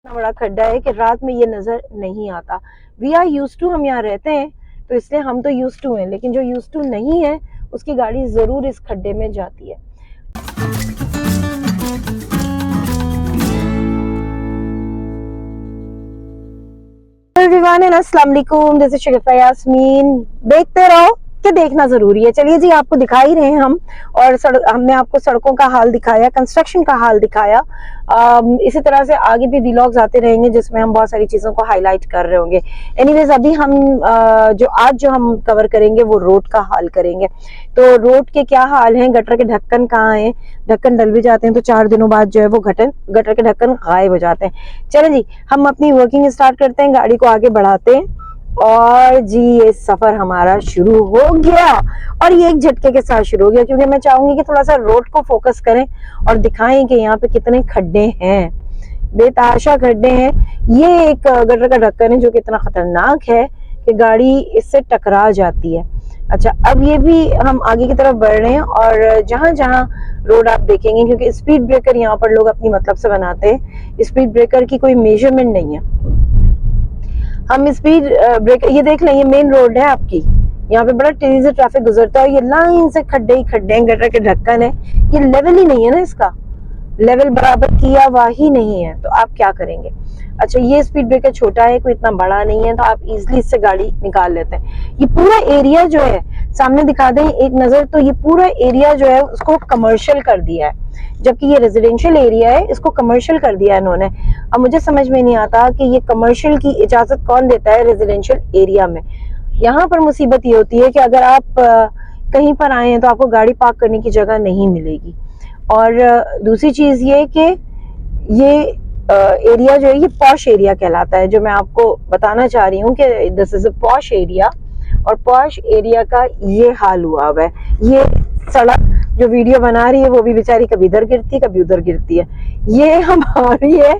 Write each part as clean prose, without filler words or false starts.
इतना बड़ा खड्डा है कि रात में ये नजर नहीं आता। वी आर यूज टू, हम यहाँ रहते हैं तो इसलिए हम तो यूज टू हैं, लेकिन जो यूज टू नहीं है उसकी गाड़ी जरूर इस खड्डे में जाती है। एवरीवन एंड अस्सलाम वालेकुम, दिस इज शरीफा यास्मीन। देखते रहो कि देखना जरूरी है। चलिए जी, आपको दिखा ही रहे हैं हम, और हमने आपको सड़कों का हाल दिखाया, कंस्ट्रक्शन का हाल दिखाया। इसी तरह से आगे भी व्लॉग्स आते रहेंगे जिसमें हम बहुत सारी चीजों को हाईलाइट कर रहे होंगे। एनीवेज, अभी हम जो हम कवर करेंगे वो रोड का हाल करेंगे। तो रोड के क्या हाल हैं, गटर के ढक्कन कहाँ हैं, ढक्कन डल भी जाते हैं तो 4 दिनों बाद जो है वो गटर के ढक्कन गायब हो जाते हैं। चलो जी, हम अपनी वर्किंग स्टार्ट करते हैं, गाड़ी को आगे बढ़ाते हैं, और जी ये सफर हमारा शुरू हो गया। और ये एक झटके के साथ शुरू हो गया, क्योंकि मैं चाहूंगी कि थोड़ा सा रोड को फोकस करें और दिखाएं कि यहाँ पे कितने खड्डे हैं, बेतहाशा खड्डे हैं। ये एक गटर का ढक्कन है जो कि इतना खतरनाक है कि गाड़ी इससे टकरा जाती है। अच्छा, अब ये भी हम आगे की तरफ बढ़ रहे हैं, और जहां जहां रोड आप देखेंगे, क्योंकि स्पीड ब्रेकर यहाँ पर लोग अपनी मतलब से बनाते हैं, स्पीड ब्रेकर की कोई मेजरमेंट नहीं है। हम स्पीड ब्रेकर, ये देख लें, ये मेन रोड है आपकी, यहाँ पे बड़ा तेजी से ट्रैफिक गुजरता है, ये लाइन से खड्डे ही खड्डे हैं, गटर के ढक्कन है, ये लेवल ही नहीं है ना, इसका लेवल बराबर किया हुआ ही नहीं है, तो आप क्या करेंगे। अच्छा, ये स्पीड ब्रेकर छोटा है, कोई इतना बड़ा नहीं है, तो आप इजीली इससे गाड़ी निकाल लेते हैं। ये पूरा एरिया जो है, सामने दिखा दें एक नजर, तो ये पूरा एरिया जो है उसको कमर्शियल कर दिया है, जबकि ये रेजिडेंशियल एरिया है, इसको कमर्शियल कर दिया है इन्होंने। अब मुझे समझ में नहीं आता कि ये कमर्शियल की इजाजत कौन देता है रेजिडेंशियल एरिया में। यहाँ पर मुसीबत ये होती है कि अगर आप कहीं पर आए हैं तो आपको गाड़ी पार्क करने की जगह नहीं मिलेगी। और दूसरी चीज ये कि ये एरिया जो है ये पॉश एरिया कहलाता है, जो मैं आपको बताना चाह रही हूँ कि this is a posh area, और पॉश एरिया का ये हाल हुआ हुआ है। ये सड़क जो वीडियो बना रही है वो भी बेचारी कभी इधर गिरती है कभी उधर गिरती है। ये हमारी है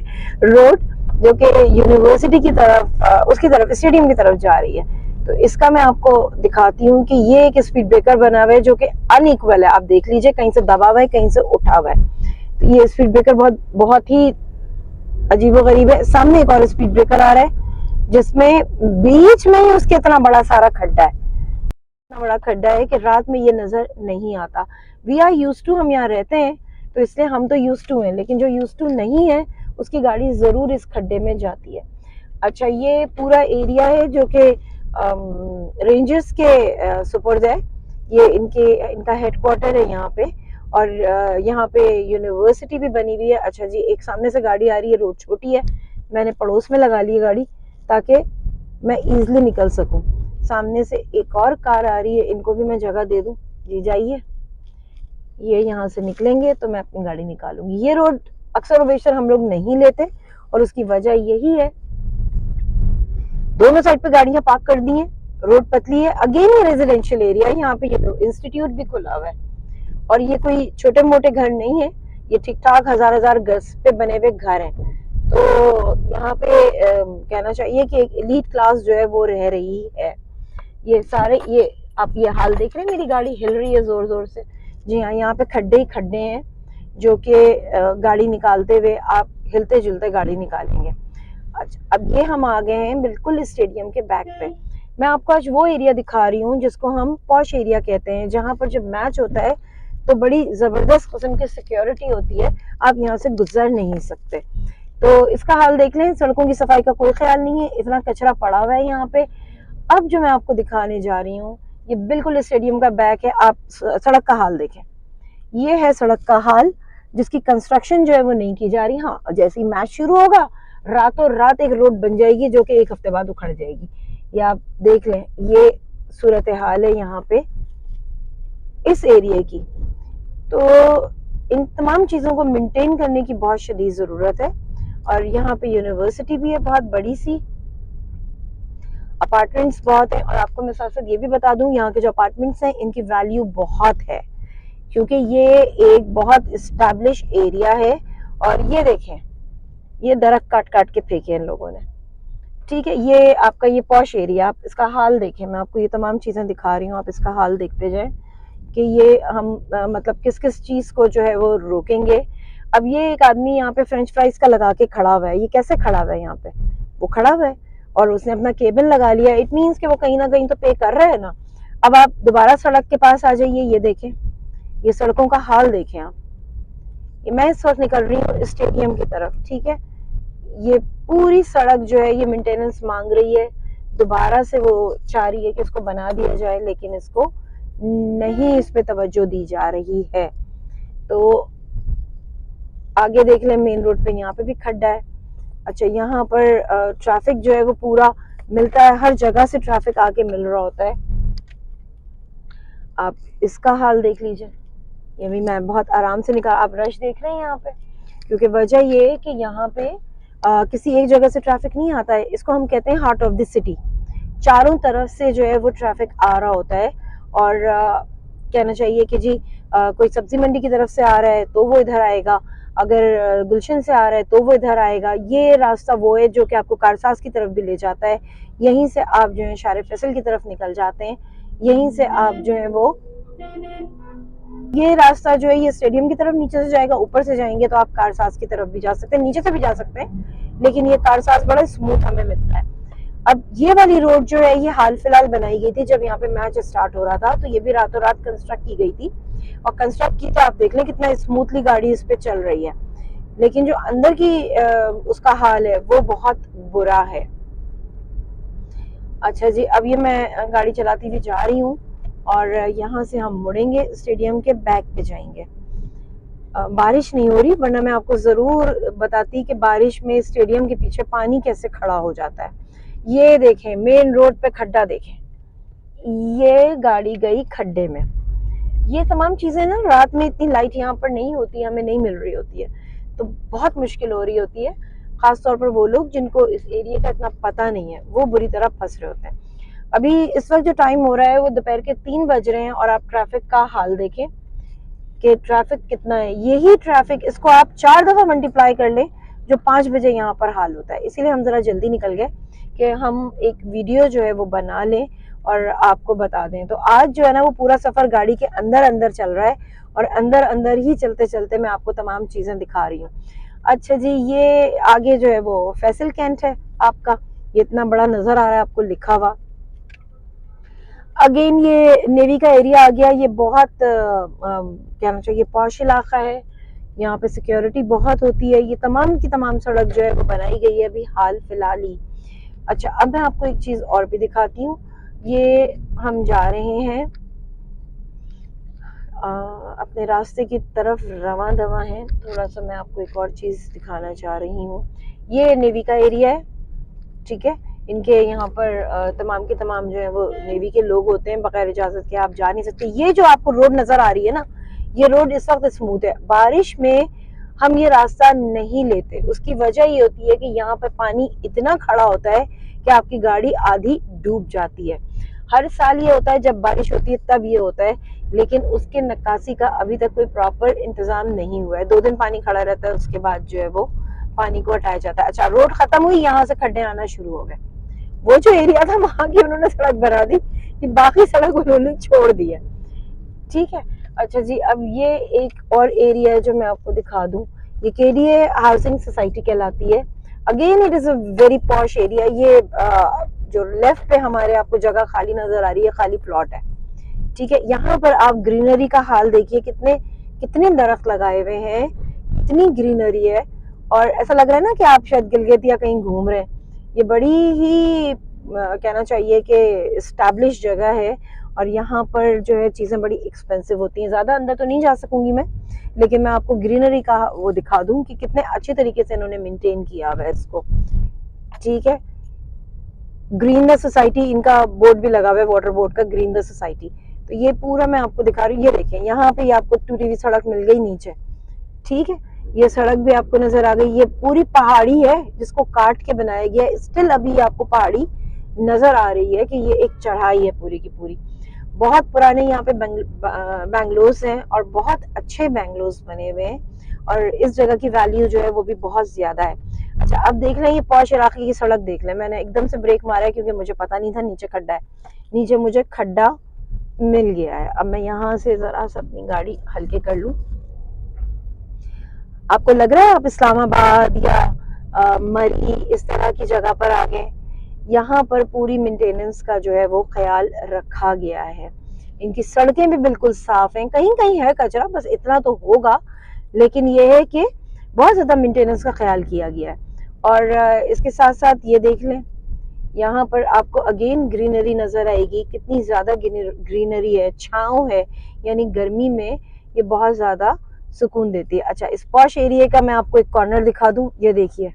रोड जो कि यूनिवर्सिटी की तरफ, उसकी तरफ, स्टेडियम की तरफ जा रही है। तो इसका मैं आपको दिखाती हूँ कि ये एक स्पीड ब्रेकर बना हुआ है जो कि अनइक्वल है। आप देख लीजिए, कहीं से दबा हुआ है, कहीं से उठा हुआ है। तो ये स्पीड ब्रेकर बहुत बहुत ही अजीबोगरीब है। सामने एक और स्पीड ब्रेकर आ रहा है जिसमें बीच में ही उसके इतना बड़ा सारा खड्डा है, इतना बड़ा खड्डा है कि रात में ये नजर नहीं आता। वी आर यूज टू, हम यहाँ रहते हैं तो इसलिए हम तो यूज टू हैं, लेकिन जो यूज टू नहीं है उसकी गाड़ी जरूर इस खड्डे में जाती है। अच्छा, ये पूरा एरिया है जो कि रेंजर्स के सुपुर्द है। ये इनका हेडक्वार्टर है यहाँ पे, और यहाँ पे यूनिवर्सिटी भी बनी हुई है। अच्छा जी, एक सामने से गाड़ी आ रही है, रोड छोटी है, मैंने पड़ोस में लगा ली है गाड़ी ताकि मैं इजीली निकल सकूं। सामने से एक और कार आ रही है, इनको भी मैं जगह दे दूं। जी जाइए, ये यहाँ से निकलेंगे तो मैं अपनी गाड़ी निकालूंगी। ये रोड अक्सर बेशतर हम लोग नहीं लेते, और उसकी वजह यही है, दोनों साइड पे गाड़ियां पार्क कर दी हैं, रोड पतली है। अगेन ये रेजिडेंशियल एरिया है, यहाँ पे ये इंस्टीट्यूट भी खुला हुआ है, और ये कोई छोटे मोटे घर नहीं है, ये ठीक ठाक हजार हजार गज पे बने हुए घर हैं। तो यहाँ पे कहना चाहिए कि एक एलीट क्लास जो है वो रह रही है। ये सारे, ये आप ये हाल देख रहे हैं, मेरी गाड़ी हिल रही है जोर जोर से। जी हाँ, यहाँ पे खड्डे ही खड्डे हैं जो कि गाड़ी निकालते हुए आप हिलते जुलते गाड़ी निकालेंगे। अच्छा, अब ये हम आ गए हैं बिल्कुल स्टेडियम के बैक पे। मैं आपको आज वो एरिया दिखा रही हूँ जिसको हम पॉश एरिया कहते हैं, जहां पर जब मैच होता है तो बड़ी जबरदस्त किस्म की सिक्योरिटी होती है, आप यहाँ से गुजर नहीं सकते। तो इसका हाल देख लें, सड़कों की सफाई का कोई ख्याल नहीं है, इतना कचरा पड़ा हुआ है यहाँ पे। अब जो मैं आपको दिखाने जा रही हूँ ये बिल्कुल स्टेडियम का बैक है। आप सड़क का हाल देखें, ये है सड़क का हाल जिसकी कंस्ट्रक्शन जो है वो नहीं की जा रही। हाँ, जैसे ही मैच शुरू होगा रातों रात एक रोड बन जाएगी जो कि 1 हफ्ते बाद उखड़ जाएगी। ये आप देख लें, ये सूरत हाल है यहाँ पे इस एरिया की। तो इन तमाम चीजों को मेंटेन करने की बहुत शदीद जरूरत है। और यहाँ पे यूनिवर्सिटी भी है बहुत बड़ी सी, अपार्टमेंट्स बहुत है। और आपको मैं साथ साथ ये भी बता दूं, यहाँ के जो अपार्टमेंट्स हैं इनकी वैल्यू बहुत है, क्योंकि ये एक बहुत इस्टेब्लिश एरिया है। और ये देखें, ये दरख्त काट काट के फेंके इन लोगों ने। ठीक है, ये आपका ये पॉश एरिया, आप इसका हाल देखें, मैं आपको ये तमाम चीजें दिखा रही हूँ, आप इसका हाल देखते जाएं कि ये हम मतलब किस किस चीज को जो है वो रोकेंगे। अब ये एक आदमी यहाँ पे फ्रेंच फ्राइज का लगा के खड़ा हुआ है, ये कैसे खड़ा हुआ है यहाँ पे? वो खड़ा हुआ है और उसने अपना केबिल लगा लिया, इट मीन्स कि वो कहीं ना कहीं तो पे कर रहा है ना। अब आप दोबारा सड़क के पास आ जाइए, ये देखें, ये सड़कों का हाल देखें आप। ये मैं इस वक्त निकल रही हूँ स्टेडियम की तरफ, ठीक है, ये पूरी सड़क जो है ये मेंटेनेंस मांग रही है, दोबारा से वो चाह रही है कि इसको बना दिया जाए, लेकिन इसको नहीं, इस पे तवज्जो दी जा रही है। तो आगे देख लें, मेन रोड पे यहाँ पे भी खड्डा है। अच्छा, यहाँ पर ट्रैफिक जो है वो पूरा मिलता है, हर जगह से ट्रैफिक आके मिल रहा होता है। आप इसका हाल देख लीजिए, ये भी मैं बहुत आराम से निकाल, आप रश देख रहे हैं यहाँ पे, क्योंकि वजह ये है कि यहाँ पे किसी एक जगह से ट्रैफिक नहीं आता है, इसको हम कहते हैं हार्ट ऑफ द सिटी। चारों तरफ से जो है वो ट्रैफिक आ रहा होता है, और कहना चाहिए कि जी कोई सब्जी मंडी की तरफ से आ रहा है तो वो इधर आएगा, अगर गुलशन से आ रहा है तो वो इधर आएगा। ये रास्ता वो है जो कि आपको कारसाज की तरफ भी ले जाता है, यहीं से आप जो है शारे फैसल की तरफ निकल जाते हैं, यहीं से आप जो है वो, ये रास्ता जो है ये स्टेडियम की तरफ नीचे से जाएगा, ऊपर से जाएंगे तो आप कारसाज की तरफ भी जा सकते हैं, नीचे से भी जा सकते हैं, लेकिन ये कारसाज बड़ा स्मूथ हमें मिलता है। अब ये वाली रोड जो है ये हाल फिलहाल बनाई गई थी, जब यहाँ पे मैच स्टार्ट हो रहा था तो ये भी रातों रात कंस्ट्रक्ट की गई थी, और कंस्ट्रक्ट की तो आप देख लें कितना स्मूथली गाड़ी इस पे चल रही है, लेकिन जो अंदर की उसका हाल है वो बहुत बुरा है। अच्छा जी, अब ये मैं गाड़ी चलाती हुई जा रही हूँ और यहाँ से हम मुड़ेंगे, स्टेडियम के बैक पे जाएंगे। बारिश नहीं हो रही, वरना मैं आपको जरूर बताती कि बारिश में स्टेडियम के पीछे पानी कैसे खड़ा हो जाता है। ये देखें, मेन रोड पे खड्डा देखें, ये गाड़ी गई खड्डे में। ये तमाम चीजें ना, रात में इतनी लाइट यहाँ पर नहीं होती, हमें नहीं मिल रही होती है, तो बहुत मुश्किल हो रही होती है, खास तौर पर वो लोग जिनको इस एरिया का इतना पता नहीं है, वो बुरी तरह फंस रहे होते हैं। अभी इस वक्त जो टाइम हो रहा है वो दोपहर के 3 बज रहे हैं, और आप ट्रैफिक का हाल देखें कि ट्रैफिक कितना है। यही ट्रैफिक, इसको आप 4 दफा मल्टीप्लाई कर लें जो 5 बजे यहाँ पर हाल होता है। इसीलिए हम जरा जल्दी निकल गए कि हम एक वीडियो जो है वो बना लें और आपको बता दें। तो आज जो है ना वो पूरा सफर गाड़ी के अंदर अंदर चल रहा है, और अंदर अंदर ही चलते चलते मैं आपको तमाम चीजें दिखा रही हूँ। अच्छा जी, ये आगे जो है वो फैसल कैंट है आपका, ये इतना बड़ा नजर आ रहा है आपको लिखा हुआ। अगेन ये नेवी का एरिया आ गया, ये बहुत कहना चाहिए पॉश इलाका है, यहाँ पे सिक्योरिटी बहुत होती है। ये तमाम की तमाम सड़क जो है वो बनाई गई है अभी हाल फिलहाल ही। अच्छा, अब मैं आपको एक चीज और भी दिखाती हूँ। ये हम जा रहे हैं अपने रास्ते की तरफ, रवां दवा है। थोड़ा सा मैं आपको एक और चीज दिखाना चाह रही हूँ। ये नेवी का एरिया है, ठीक है, इनके यहाँ पर तमाम के तमाम जो है वो नेवी के लोग होते हैं, बगैर इजाजत के आप जा नहीं सकते। ये जो आपको रोड नजर आ रही है ना, ये रोड इस वक्त स्मूथ है, बारिश में हम ये रास्ता नहीं लेते। उसकी वजह ये होती है कि यहाँ पर पानी इतना खड़ा होता है कि आपकी गाड़ी आधी डूब जाती है। हर साल ये होता है, जब बारिश होती है तब ये होता है, लेकिन उसके नक्कासी का अभी तक कोई प्रॉपर इंतजाम नहीं हुआ है। 2 दिन पानी खड़ा रहता है, उसके बाद जो है वो पानी को हटाया जाता है। अच्छा, रोड खत्म हुई, यहाँ से खड्डे आना शुरू हो गए। वो जो एरिया था वहां की उन्होंने सड़क बना दी, कि बाकी सड़क उन्होंने छोड़ दी है, ठीक है। अच्छा जी, अब ये एक और एरिया है जो मैं आपको दिखा दूं, ये केडीए हाउसिंग सोसाइटी कहलाती है। Again it is a very posh area. ये जो लेफ्ट पे हमारे आपको जगह खाली नजर आ रही है, खाली प्लॉट है, ठीक है। यहाँ पर आप ग्रीनरी का हाल देखिए, कितने कितने दरख्त लगाए हुए हैं, इतनी ग्रीनरी है, और ऐसा लग रहा है ना कि आप शायद गिलगित या कहीं घूम रहे हैं। ये बड़ी ही कहना चाहिए कि इस्टेब्लिश जगह है, और यहाँ पर जो है चीज़ें बड़ी एक्सपेंसिव होती हैं। ज़्यादा अंदर तो नहीं जा सकूंगी मैं, लेकिन मैं आपको ग्रीनरी का वो दिखा दूं कि कितने अच्छे तरीके से इन्होंने मेंटेन किया हुआ है इसको, ठीक है। ग्रीन द सोसाइटी, इनका बोर्ड भी लगा हुआ है, वाटर बोर्ड का, ग्रीन द सोसाइटी। तो ये पूरा मैं आपको दिखा रही हूँ। ये देखें, यहाँ पे आपको टूटी हुई सड़क मिल गई नीचे, ठीक है, ये सड़क भी आपको नजर आ गई। ये पूरी पहाड़ी है जिसको काट के बनाया गया है, स्टिल अभी आपको पहाड़ी नजर आ रही है कि ये एक चढ़ाई है पूरी की पूरी। बहुत पुराने यहाँ पे बैंगलोस हैं, और बहुत अच्छे बैंगलोस बने हुए हैं, और इस जगह की वैल्यू जो है वो भी बहुत ज्यादा है। अच्छा, अब देख लें ये पॉश इलाके की सड़क देख लें। मैंने एकदम से ब्रेक मारा है क्योंकि मुझे पता नहीं था नीचे खड्डा है, नीचे मुझे खड्डा मिल गया है। अब मैं यहाँ से जरा सा अपनी गाड़ी हल्के कर लूं। आपको लग रहा है आप इस्लामाबाद या मरी इस तरह की जगह पर आ गए। यहाँ पर पूरी मेंटेनेंस का जो है वो ख्याल रखा गया है। इनकी सड़कें भी बिल्कुल साफ हैं, कहीं कहीं है कचरा, बस इतना तो होगा, लेकिन ये है कि बहुत ज्यादा मेंटेनेंस का ख्याल किया गया है। और इसके साथ साथ ये देख लें, यहाँ पर आपको अगेन ग्रीनरी नजर आएगी, कितनी ज्यादा ग्रीनरी है, छांव है, यानी गर्मी में ये बहुत ज्यादा सुकून देती है। अच्छा, इस पॉश एरिया का मैं आपको एक कॉर्नर दिखा दूं, ये देखिए,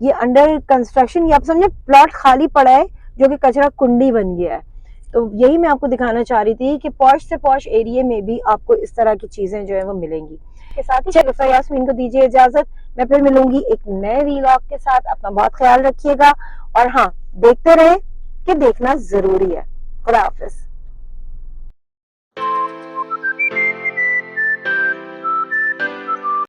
ये अंडर कंस्ट्रक्शन, ये आप समझे प्लॉट खाली पड़ा है जो कि कचरा कुंडी बन गया है। तो यही मैं आपको दिखाना चाह रही थी कि पॉश से पॉश एरिया में भी आपको इस तरह की चीजें जो है वो मिलेंगी। के साथ ही शरीफा यास्मीन को दीजिए इजाजत, मैं फिर मिलूंगी एक नए वीलॉग के साथ। अपना बहुत ख्याल रखिएगा और हाँ, देखते रहे कि देखना जरूरी है। खुदा हाफिज।